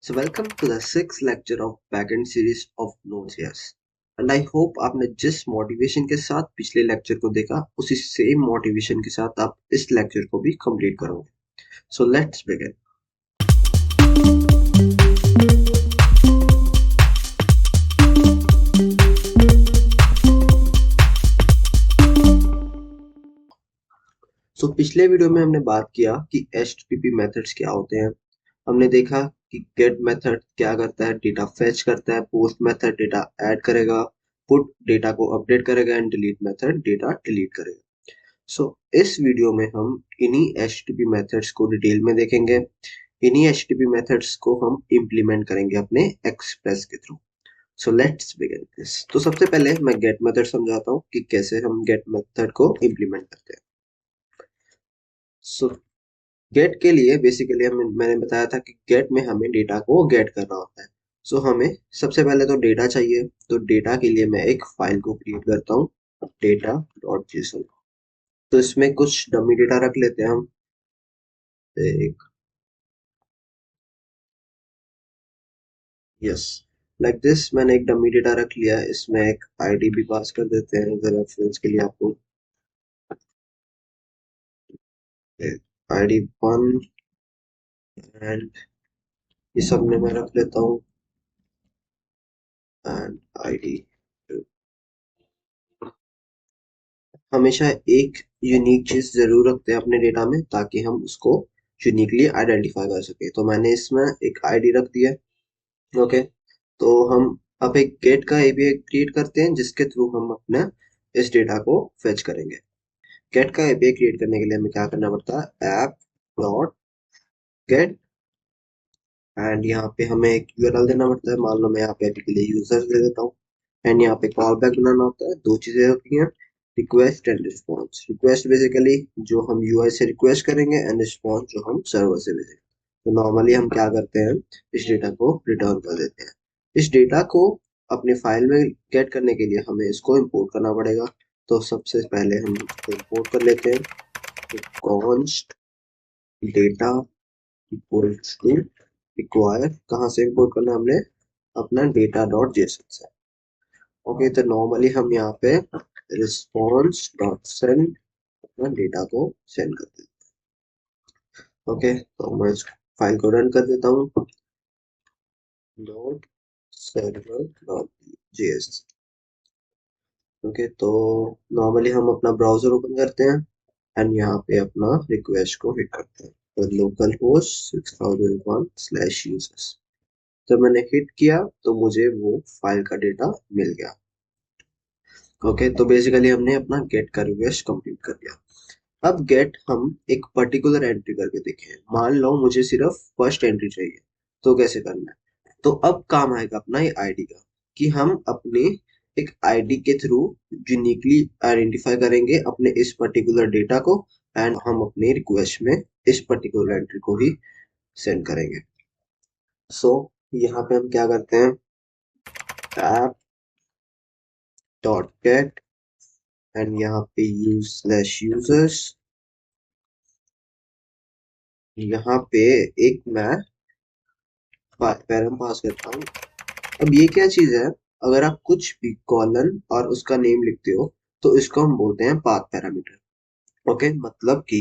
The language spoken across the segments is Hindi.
So welcome to the sixth lecture of backend series of Node.js. And I hope आपने जिस मोटिवेशन के साथ पिछले लेक्चर को देखा उसी सेम मोटिवेशन के साथ आप इस लेक्चर को भी कंप्लीट करोगे. So let's begin. पिछले वीडियो में हमने बात किया कि HTTP मेथड्स क्या होते हैं. हमने देखा कि गेट मेथड क्या करता है, डेटा फेच करता है, पोस्ट मेथड डेटा ऐड करेगा, पुट डेटा को अपडेट करेगा and delete method data delete करेगा. इस वीडियो में हम इन्हीं HTTP मेथड्स को डिटेल में देखेंगे. इन्हीं HTTP मेथड्स को हम इम्प्लीमेंट करेंगे अपने एक्सप्रेस के through. So let's begin this. तो सबसे पहले मैं गेट मेथड समझाता हूँ कि कैसे हम गेट मेथड को इम्प्लीमेंट करते हैं. गेट के लिए बेसिकली मैंने बताया था कि गेट में हमें डेटा को गेट करना होता है. हमें सबसे पहले तो डेटा चाहिए. तो डेटा के लिए मैं एक फाइल को क्रिएट करता हूँ, data.json. तो इसमें कुछ डमी डेटा रख लेते हैं हम. एक यस लाइक दिस मैंने एक डमी डेटा रख लिया. इसमें एक आईडी भी पास कर देते हैं रेफरेंस के लिए आपको. आईडी 1 एंड ये सब में मैं रख लेता हूँ एंड आईडी. हमेशा एक यूनिक चीज जरूर रखते हैं अपने डेटा में ताकि हम उसको यूनिकली आइडेंटिफाई कर सके. तो मैंने इसमें एक आईडी रख दिया. ओके, तो हम अब एक गेट का एपीआई क्रिएट करते हैं जिसके थ्रू हम अपने इस डेटा को फेच करेंगे. गेट का एपीआई क्रिएट करने के लिए हमें क्या करना पड़ता है, ऐप डॉट गेट एंड यहाँ पे हमें एक यूआरएल देना पड़ता है. मान लो मैं यहाँ पे अभी के लिए यूजर दे देता हूँ एंड यहाँ पे कॉल बैक बनाना होता है. दो चीजें होती हैं, request and response. Request basically जो हम यूआई से रिक्वेस्ट करेंगे एंड रिस्पॉन्स जो हम सर्वर से भेजेंगे. तो नॉर्मली हम क्या करते हैं, इस डेटा को रिटर्न कर देते हैं. इस डेटा को अपने फाइल में गेट करने के लिए हमें इसको इंपोर्ट करना पड़ेगा. तो सबसे पहले हम इसको इंपोर्ट कर लेते हैं. तो const data equals to require, कहाँ से इंपोर्ट करना है हमने, अपना data.json से. ओके, तो नॉर्मली हम यहाँ पे रिस्पॉन्स डॉट सेंड अपना डेटा को सेंड कर देते हैं. ओके, तो मैं इस फाइल को रन कर देता हूँ. Dot server dot JS. Okay, तो नॉर्मली हम अपना ब्राउजर ओपन करते हैं एंड यहाँ पे अपना रिक्वेस्ट को हिट करते हैं. तो लोकल होस्ट 6001/users. जब मैंने हिट किया तो मुझे वो फाइल का डेटा मिल गया. ओके, तो बेसिकली हमने अपना गेट का रिक्वेस्ट कंप्लीट कर दिया. अब गेट हम एक पर्टिकुलर एंट्री करके देखें. मान लो मुझे सिर्फ फर्स्ट एंट्री चाहिए, तो कैसे करना है. तो अब काम आएगा अपना ये आईडी का, कि हम अपने एक आईडी के थ्रू यूनिकली आइडेंटिफाई करेंगे अपने इस पर्टिकुलर डेटा को एंड हम अपने रिक्वेस्ट में इस पर्टिकुलर एंट्री को ही सेंड करेंगे. यहाँ पे हम क्या करते हैं, ऐप डॉट गेट एंड यहाँ पे यूज/यूजर्स. यहाँ पे एक मैं पैरम पास करता हूँ. अब ये क्या चीज है, अगर आप कुछ भी कॉलन और उसका नेम लिखते हो तो इसको हम बोलते हैं पाथ पैरामीटर. ओके, मतलब कि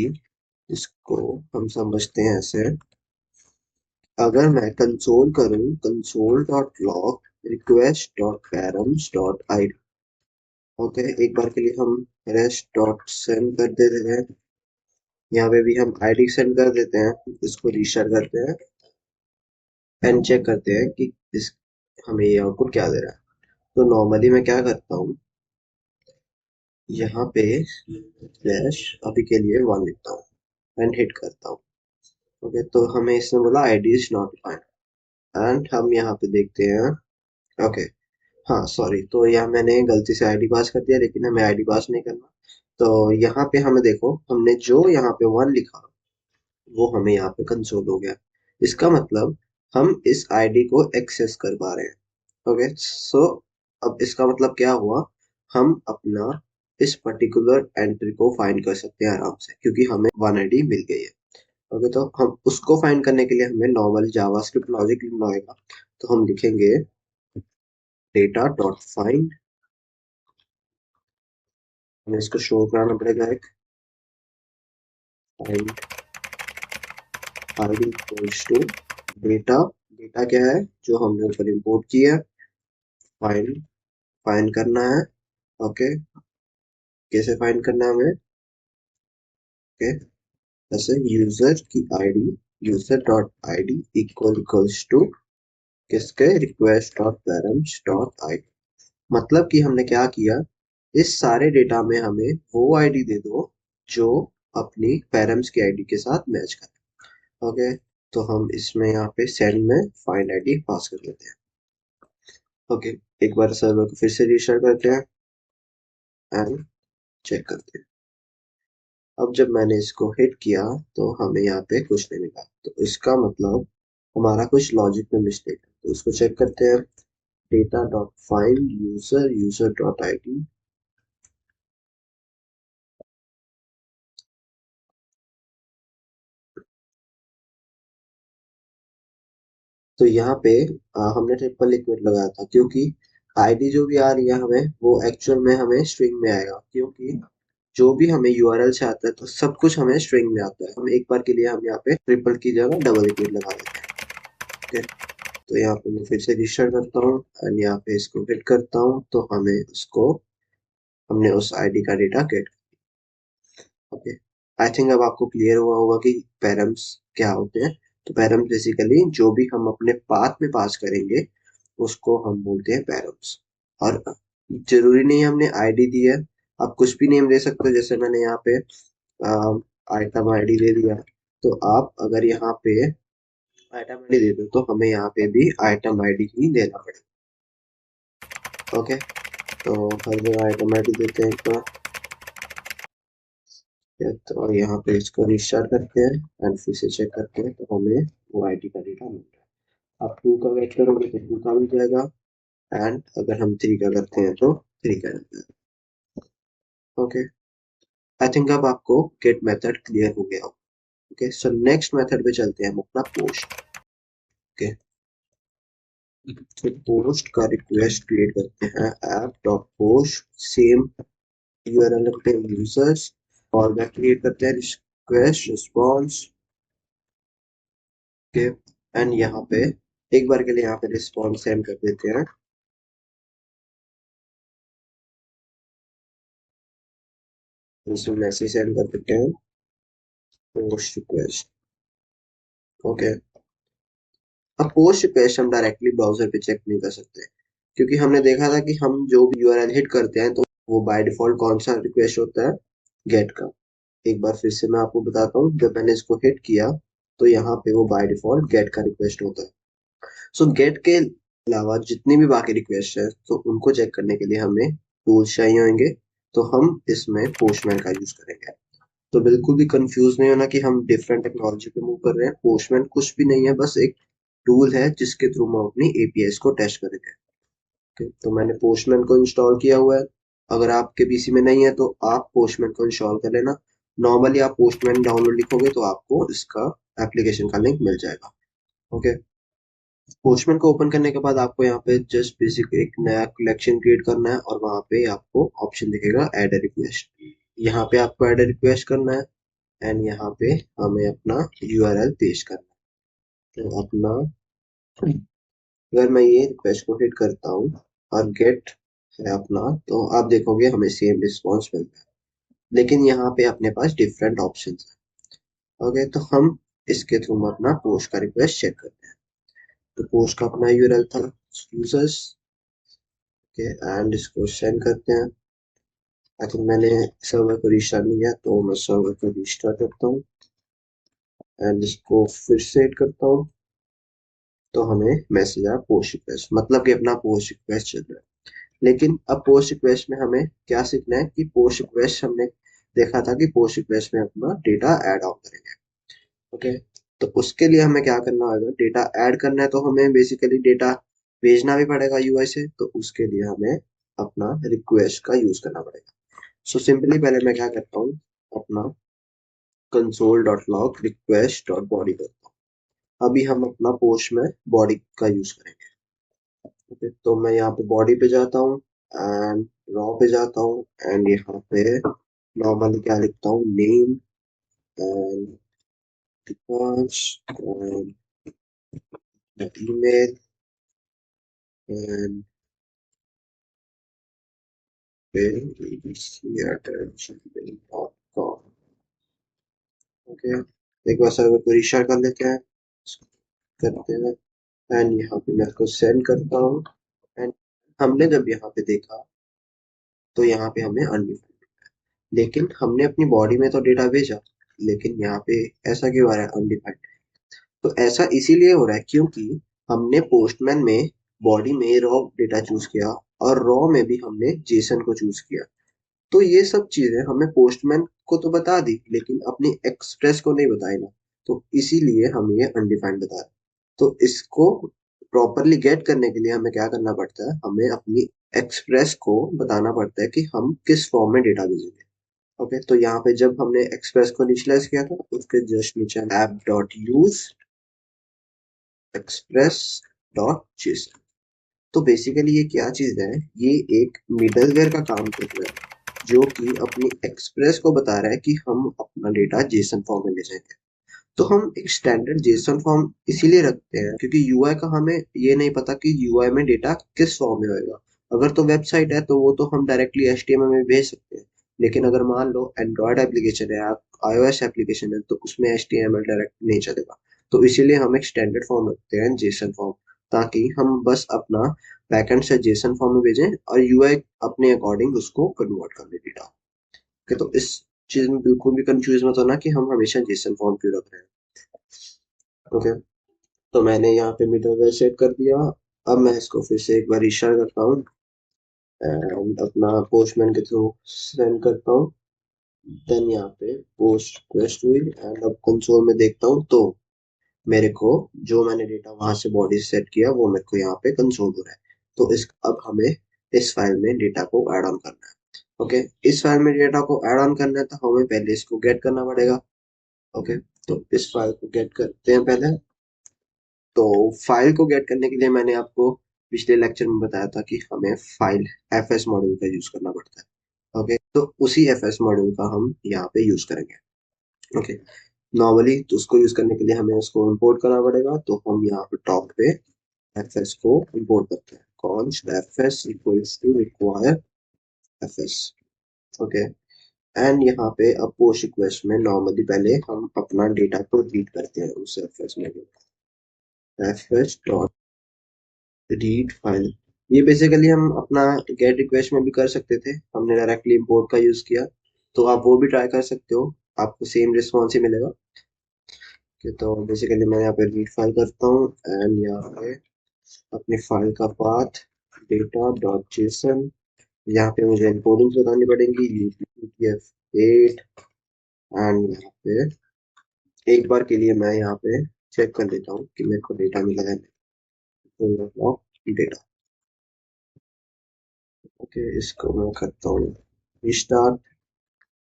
इसको हम समझते हैं ऐसे. अगर मैं कंसोल करूं console dot log request dot params dot ID. Okay, एक बार के लिए हम रेस्ट डॉट सेंड कर देते हैं. यहाँ पे भी हम आईडी सेंड कर देते हैं. इसको रीस्टार्ट करते हैं एंड चेक करते हैं कि इस हमें ये आउटपुट क्या दे रहा है. तो नॉर्मली मैं क्या करता हूँ, यहाँ पे स्लैश अभी के लिए 1 लिखता हूँ एंड हिट करता हूँ. ओके, तो हमें इसने बोला ID is not find and हम यहाँ पे देखते हैं. ओके, हाँ सॉरी, तो यहाँ मैंने गलती से आईडी पास कर दिया लेकिन हमें आईडी पास नहीं करना. तो यहाँ पे हमें देखो, हमने जो यहाँ पे 1 लिखा वो हमें यहाँ पे कंसोल हो गया. इसका मतलब हम इस आईडी को एक्सेस कर पा रहे हैं. ओके, अब इसका मतलब क्या हुआ, हम अपना इस पर्टिकुलर एंट्री को फाइंड कर सकते हैं आराम से क्योंकि हमें 1 आईडी मिल गई है. ओके, तो हम उसको फाइंड करने के लिए हमें नॉर्मल जावास्क्रिप्ट लॉजिक लिखना होगा। तो हम लिखेंगे डेटा डॉट फाइंड, हमें इसको शो कराना पड़ेगा एक find ID equals to data. Data क्या है जो हमने ऊपर इंपोर्ट किया है, फाइंड फाइंड करना है। ओके, कैसे फाइंड करना है हमें? ओके, जैसे यूजर की ID, user dot ID equals to किसके, request dot parents dot ID. मतलब कि हमने क्या किया, इस सारे डेटा में हमें वो आईडी दे दो जो अपनी पैरेंट्स की आईडी के साथ मैच करे। ओके, तो हम इसमें यहाँ पे सेंड में फाइंड आईडी पास कर देते हैं। ओके, एक बार सर्वर को फिर से रिस्टार्ट करते हैं एंड चेक करते हैं। अब जब मैंने इसको हिट किया तो हमें यहाँ पे कुछ नहीं मिला, तो इसका मतलब हमारा कुछ लॉजिक में मिस्टेक है। तो इसको चेक करते हैं, data dot find user user dot I D. तो यहाँ पे हमने ट्रिपल इक्वल लगाया था, क्योंकि आईडी जो भी आ रही है हमें वो एक्चुअल में हमें स्ट्रिंग में आएगा, क्योंकि जो भी हमें यूआरएल से आता है तो सब कुछ हमें स्ट्रिंग में आता है। हम एक बार के लिए हम यहाँ पे ट्रिपल की जगह डबल इक्वल लगा देते हैं। ओके, तो यहाँ पे मैं फिर से रजिस्टर करता हूँ एंड यहाँ पे इसको हिट करता हूँ, तो हमें उसको, हमने उस आईडी का data gate. Okay, I think अब आपको क्लियर हुआ होगा कि पैरम्स क्या होते हैं। तो पैरम्स बेसिकली जो भी हम अपने पाथ में पास करेंगे उसको हम बोलते हैं पैरम्स। और जरूरी नहीं हमने आईडी दी है, आप कुछ भी नेम दे सकते हो। जैसे मैंने यहाँ पे आइटम आईडी दे दिया, तो आप अगर यहाँ पे आइटम आईडी दे दो तो हमें यहाँ पे भी आइटम आईडी ही देना पड़ेगा। ओके, तो हर जगह आइटम आईडी देते हैं एक बार। तो यहाँ पे इसको रिस्टार्ट करते हैं एंड फिर से चेक करते हैं, तो हमें वो आईडी का डेटा मिल रहा है। आप 2 का वेट करोगे तो 2 का मिल जाएगा, एंड अगर हम 3 का करते हैं तो 3 का मिल जाएगा। ओके, आई थिंक अब आपको गेट मेथड क्लियर हो गया हो। ओके, सो नेक्स्ट मेथड पे चलते हैं हम अपना पोस्ट। ओके, तो पोस्ट का रिक्वेस्ट क्रिएट करते हैं app dot post, same URL रखते हैं यूजर्स, और बैक क्रिएट करते हैं रिक्वेस्ट रिस्पॉन्स के, एंड यहाँ पे एक बार के लिए यहाँ पे रिस्पॉन्स सेंड कर देते हैं। इसमें मैसेज सेंड कर देते हैं पोस्ट रिक्वेस्ट। ओके, अब पोस्ट रिक्वेस्ट हम डायरेक्टली ब्राउजर पे चेक नहीं कर सकते, क्योंकि हमने देखा था कि हम जो भी यूआरएल हिट करते हैं तो वो बाय डिफॉल्ट कौन सा रिक्वेस्ट होता है, गेट का। एक बार फिर से मैं आपको बताता हूँ, जब मैंने इसको हिट किया तो यहाँ पे वो बाय डिफॉल्ट गेट का रिक्वेस्ट होता है। सो गेट के अलावा जितनी भी बाकी रिक्वेस्ट है तो उनको चेक करने के लिए हमें टूल्स चाहिए होंगे, तो हम इसमें पोस्टमैन का यूज करेंगे। तो बिल्कुल भी कंफ्यूज नहीं होना कि हम डिफरेंट टेक्नोलॉजी पे मूव कर रहे हैं। पोस्टमैन कुछ भी नहीं है, बस एक टूल है जिसके थ्रू हम अपनी एपीआईज को टेस्ट करेंगे। Okay, तो मैंने पोस्टमैन को इंस्टॉल किया हुआ है। अगर आपके पीसी में नहीं है तो आप पोस्टमैन को इंस्टॉल कर लेना। नॉर्मली आप पोस्टमैन डाउनलोड लिखोगे तो आपको इसका एप्लीकेशन का लिंक मिल जाएगा। ओके, पोस्टमैन को ओपन करने के बाद आपको यहाँ पे जस्ट बेसिक एक नया कलेक्शन क्रिएट करना है, और वहां पे आपको ऑप्शन दिखेगा ऐड अ रिक्वेस्ट। यहाँ पे आपको ऐड अ रिक्वेस्ट करना है एंड यहाँ पे हमें अपना यूआरएल पेस्ट करना है। तो अपना, अगर मैं ये रिक्वेस्ट को हिट करता हूँ और गेट है अपना, तो आप देखोगे हमें सेम रिस्पॉन्स मिल रहा है, लेकिन यहाँ पे अपने पास डिफरेंट ऑप्शन है। ओके, तो हम इसके थ्रू अपना पोस्ट का रिक्वेस्ट चेक करते हैं। तो पोस्ट का अपना यूआरएल था यूजर्स के, एंड इसको सेंड करते हैं। आई थिंक मैंने सर्वर को रिस्टार्ट नहीं किया, तो मैं सर्वर को रिस्टार्ट करता हूँ एंड इसको फिर से हिट करता हूँ, तो हमें मैसेज आया पोस्ट रिक्वेस्ट, मतलब कि अपना पोस्ट रिक्वेस्ट चल रहा है। लेकिन अब पोस्ट रिक्वेस्ट में हमें क्या सीखना है कि पोस्ट रिक्वेस्ट हमने देखा था कि पोस्ट रिक्वेस्ट में अपना डेटा ऐड ऑन करेंगे। ओके, तो उसके लिए हमें क्या करना होगा, डेटा ऐड करना है तो हमें बेसिकली डेटा भेजना भी पड़ेगा यूआई से, तो उसके लिए हमें अपना रिक्वेस्ट का यूज करना पड़ेगा। सो सिंपली पहले मैं क्या करता हूँ, अपना console.log request.body करता हूँ। अभी हम अपना पोस्ट में बॉडी का यूज करेंगे। ओके, तो मैं यहाँ पे बॉडी पे जाता हूँ एंड रॉ पे जाता हूँ एंड यहाँ पे नॉर्मली क्या लिखता हूँ, name and and email and abc@gmail.com। Okay, एक बार सर्वर को रिस्टार्ट कर लेते हैं, करते हैं एंड यहाँ पे मैं इसको सेंड करता हूँ एंड हमने जब यहाँ पे देखा तो यहाँ पे हमें अनडिफाइंड, लेकिन हमने अपनी बॉडी में तो डेटा भेजा, लेकिन यहाँ पे ऐसा क्यों आ रहा है अनडिफाइंड? तो ऐसा इसीलिए हो रहा है क्योंकि हमने पोस्टमैन में बॉडी में रॉ डेटा चूज किया और रॉ में भी हमने जेसन को चूज किया। तो ये सब चीजें हमें पोस्टमैन को तो बता दी लेकिन अपनी एक्सप्रेस को नहीं बताई ना, तो इसीलिए हम ये अनडिफाइंड बता रहे। तो इसको प्रॉपरली गेट करने के लिए हमें क्या करना पड़ता है, हमें अपनी एक्सप्रेस को बताना पड़ता है कि हम किस फॉर्म में डेटा भेजेंगे। ओके, तो यहाँ पे जब हमने एक्सप्रेस को इनिशियलाइज किया था उसके जस्ट नीचे app dot use express dot JSON. तो बेसिकली ये क्या चीज है, ये एक मिडलवेयर का काम कर रहा है जो कि अपनी एक्सप्रेस को बता रहा है कि हम अपना डेटा जेसन फॉर्म में ले जाएंगे। तो हम एक स्टैंडर्ड जेसन फॉर्म इसीलिए रखते हैं क्योंकि यूआई का हमें ये नहीं पता कि यूआई में डेटा किस फॉर्म में होएगा। अगर तो वेबसाइट है तो वो तो हम डायरेक्टली एचटीएमएल में भेज सकते हैं, लेकिन अगर मान लो एंड्रॉयड एप्लीकेशन है, आईओएस एप्लीकेशन है, तो उसमें एचटीएमएल डायरेक्ट नहीं चलेगा। तो इसीलिए हम एक स्टैंडर्ड फॉर्म रखते हैं, जेसन फॉर्म, ताकि हम बस अपना बैकएंड से जेसन फॉर्म में भेजें और यूआई अपने अकॉर्डिंग उसको कन्वर्ट कर ले डेटा। ओके, तो इस चीज में बिल्कुल भी कंफ्यूज मत होना कि हम हमेशा जेसन फॉर्म क्यों रख रहे हैं। ओके, तो मैंने यहाँ पे मिडलवेयर सेट कर दिया। अब मैं इसको फिर से एक बार रिस्टार्ट करता हूँ एंड अपना पोस्टमैन के थ्रू सेंड करता हूँ। देन यहाँ पे पोस्ट रिक्वेस्ट हुई एंड अब कंसोल में देखता हूँ तो मेरे को जो मैंने डेटा वहां से बॉडी सेट किया वो मेरे को यहाँ पे कंसोल हो रहा है। तो इस अब हमें इस फाइल में डेटा को ऐड ऑन करना है। ओके, इस फाइल में डेटा को ऐड ऑन करना है तो हमें पहले इसको गेट करना पड़ेगा। ओके, तो इस फाइल को गेट करते हैं पहले। तो फाइल को गेट करने के लिए मैंने आपको पिछले लेक्चर में बताया था कि हमें फाइल एफएस मॉड्यूल का यूज करना पड़ता है। ओके, तो उसी एफएस मॉड्यूल का हम यहाँ पे यूज करेंगे। ओके, नॉर्मली तो उसको यूज करने के लिए हमें उसको इंपोर्ट करना पड़ेगा, तो हम यहाँ पे टॉप पे एफएस को इंपोर्ट करते हैं, const fs equals to require FS. Okay, and यहाँ पे अब पोस्ट रिक्वेस्ट में नॉर्मली पहले हम अपना डेटा को रीड करते हैं उस एफएस में, एफएस डॉट रीड फाइल। ये बेसिकली हम अपना गेट रिक्वेस्ट में भी कर सकते थे, हमने डायरेक्टली इंपोर्ट का यूज किया, तो आप वो भी ट्राई कर सकते हो, आपको सेम रिस्पॉन्स ही मिलेगा। तो बेसिकली मैं यहाँ पे रीड फाइल करता हूँ एंड यहाँ पे अपनी फाइल का पाथ डेटा डॉट जेसन, यहाँ पे मुझे इनकोडिंग बतानी पड़ेंगी UTF-8 एंड यहाँ पे एक बार के लिए मैं यहाँ पे चेक कर लेता हूँ कि मेरे को डेटा मिला है डेटा। ओके, इसको मैं करता हूँ रिस्टार्ट,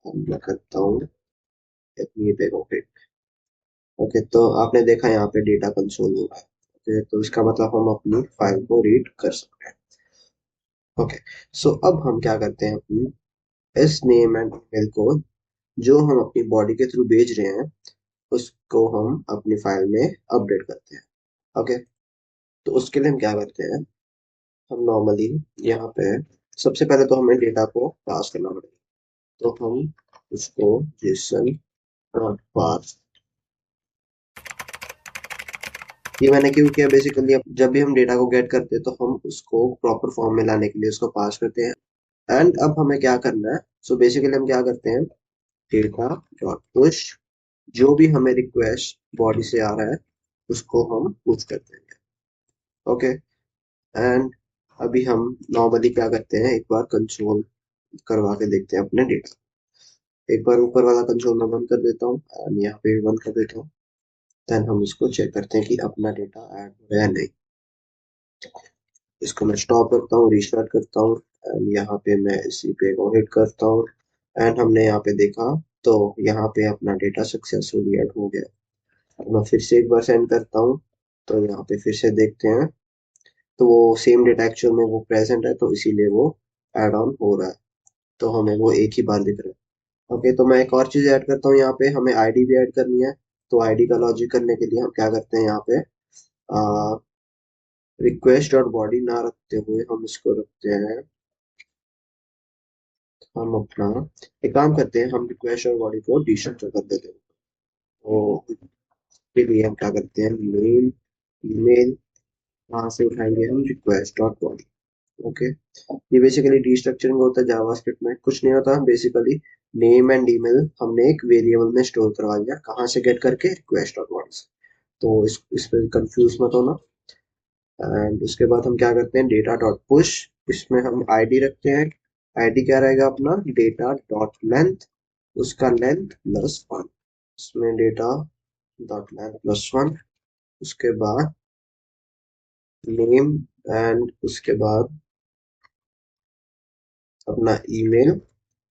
मैं करता हूँ अपनी पे ओके। ओके, तो आपने देखा यहाँ पे डेटा कंसोल हो रहा है। ओके, तो इसका मतलब हम अपनी फाइल को रीड कर सकते हैं। ओके, सो अब हम क्या करते हैं, अपनी इस नेम एंड ईमेल को जो हम अपनी बॉडी के थ्रू भेज रहे हैं उसको हम अपनी फाइल में अपडेट करते हैं। ओके, तो उसके लिए हम क्या करते हैं, हम नॉर्मली यहाँ पे सबसे पहले तो हमें डेटा को पास करना पड़ेगा, तो हम उसको जेसन पास, ये मैंने क्यों किया, बेसिकली अब जब भी हम डेटा को गेट करते हैं तो हम उसको प्रॉपर फॉर्म में लाने के लिए उसको पास करते हैं। एंड अब हमें क्या करना है, सो बेसिकली हम क्या करते हैं, डेटा डॉट पुश, जो भी हमें रिक्वेस्ट बॉडी से आ रहा है उसको हम पुश करते हैं। ओके, एंड अभी हम नॉर्मली क्या करते हैं, एक बार कंसोल करवा के देखते हैं अपने डेटा। एक बार ऊपर वाला कंसोल मैं बंद कर देता हूँ एंड यहाँ पे भी बंद कर देता हूँ। देन हम इसको चेक करते हैं कि अपना डेटा ऐड हो रहा है या नहीं। इसको मैं स्टॉप करता हूँ, रिस्टार्ट करता हूँ एंड यहाँ पे मैं इसी पे हिट करता हूँ एंड हमने यहाँ पे देखा तो यहाँ पे अपना डेटा सक्सेसफुली ऐड हो गया। अब मैं फिर से एक बार सेंड करता हूँ, तो यहाँ पे फिर से देखते हैं, तो वो सेम डेटा एक्चुअल में वो प्रेजेंट है, तो इसीलिए वो ऐड ऑन हो रहा है, तो हमें वो एक ही बार दिख रहा है। ओके, तो मैं एक और चीज ऐड करता हूँ, यहाँ पे हमें आईडी भी ऐड करनी है। तो आईडी का लॉजिक करने के लिए हम क्या करते हैं, यहाँ पे रिक्वेस्ट और बॉडी ना रखते हुए हम इसको रखते हैं, हम अपना एक काम करते हैं, हम रिक्वेस्ट और बॉडी को डिस्ट्रक्टर कर देते हैं। तो इसके लिए हम क्या करते हैं, मेल ईमेल, वहां से उठाएंगे हम रिक्वेस्ट डॉट बॉडी। ओके, ये बेसिकली डिस्ट्रक्चरिंग होता है जावास्क्रिप्ट में, कुछ नहीं होता बेसिकली। नेम एंड ईमेल हमने एक वेरिएबल में स्टोर करवा दिया, कहाँ से गेट करके, रिक्वेस्ट डॉट बॉडी से। तो इस पे कंफ्यूज मत होना। एंड उसके बाद हम क्या करते हैं, डेटा डॉट पुश, इसमें हम आईडी रखते हैं। आईडी क्या रहेगा अपना, डेटा डॉट लेंथ, उसका लेंथ प्लस वन, इसमें data dot length plus one. उसके बाद नेम, एंड उसके बाद अपना ईमेल,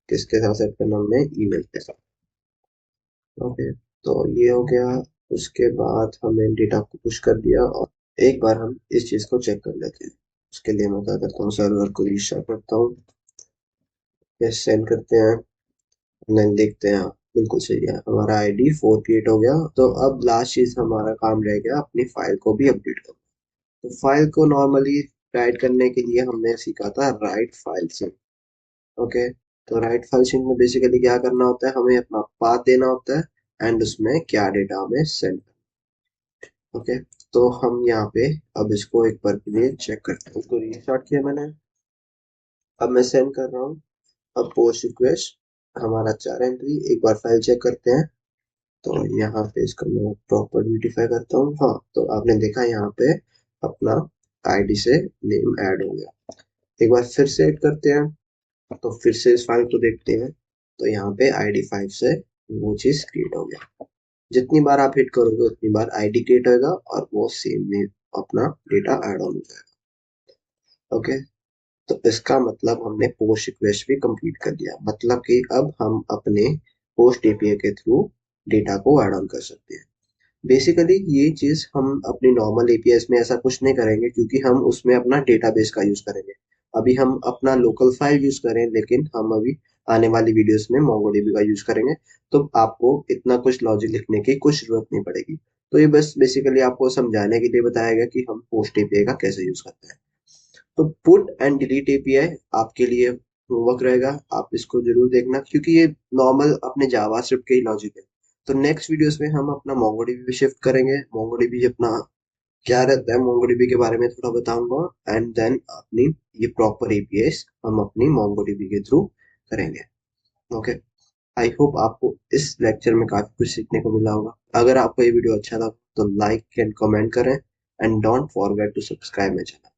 किसके साथ सेट करना हमने, ईमेल के साथ। ओके, तो ये हो गया। उसके बाद हमें डेटा को पुश कर दिया, और एक बार हम इस चीज को चेक कर लेते हैं। उसके लिए मैं क्या करता हूँ, सर्वर को रीस्टार्ट करता हूँ, सेंड करते हैं, देन देखते हैं, बिल्कुल सही है, हमारा आईडी 4 क्रिएट हो गया। तो अब लास्ट चीज हमारा काम रह गया, अपनी फाइल को भी अपडेट करना। तो फाइल को नॉर्मली राइट करने के लिए हमने सीखा था राइट फाइल सिंक। ओके, तो राइट फाइल सिंक में बेसिकली क्या करना होता है, हमें अपना पाथ देना होता है, एंड उसमें क्या डेटा हमें सेंड। ओके, तो हम यहाँ पे अब इसको एक बार के लिए चेक करते हैं, इसको रीस्टार्ट किया मैंने, अब मैं सेंड कर रहा हूँ। अब पोस्ट रिक्वेस्ट हमारा 4 एंट्री, एक बार फाइल चेक करते हैं। तो यहाँ पे इसको मैं प्रॉपर ब्यूटीफाई करता हूँ। हाँ, तो आपने देखा यहाँ पे अपना आईडी से नेम ऐड हो गया। एक बार फिर से ऐड करते हैं, तो फिर से इस फाइल को देखते हैं, तो यहाँ पे आईडी 5 से वो चीज क्रिएट हो गया। जितनी बार आप हिट करोगे उतनी बार आईडी क्रिएट होगा, और वो सेम में अपना डेटा ऐड ऑन हो जाएगा। ओके, तो इसका मतलब हमने पोस्ट रिक्वेस्ट भी कंप्लीट कर दिया, मतलब कि अब हम अपने पोस्ट एपीआई के थ्रू डेटा को ऐड ऑन कर सकते हैं। बेसिकली ये चीज हम अपनी नॉर्मल एपीआई में ऐसा कुछ नहीं करेंगे, क्योंकि हम उसमें अपना डेटाबेस का यूज करेंगे। अभी हम अपना लोकल फाइल यूज करें, लेकिन हम अभी आने वाली वीडियोस में मोंगोडीबी का यूज करेंगे, तो आपको इतना कुछ लॉजिक लिखने की कुछ जरूरत नहीं पड़ेगी। तो ये बस बेसिकली आपको समझाने के लिए बताया गया कि हम पोस्ट एपीआई का कैसे यूज करते हैं। तो पुट एंड डिलीट एपीआई आपके लिए होमवर्क रहेगा, आप इसको जरूर देखना, क्योंकि ये नॉर्मल अपने जावास्क्रिप्ट के ही लॉजिक है। तो नेक्स्ट वीडियोस में हम अपना मोंगोडीबी पे शिफ्ट करेंगे, मोंगोडीबी अपना क्या रहता है, मोंगोडीबी के बारे में थोड़ा बताऊंगा, एंड देन अपनी ये प्रॉपर एपीआई हम अपनी मोंगोडीबी के थ्रू करेंगे। ओके, आई होप आपको इस लेक्चर में काफी कुछ सीखने को मिला होगा। अगर आपको ये वीडियो अच्छा लगा तो लाइक एंड कमेंट करें, and don't forget to subscribe my channel.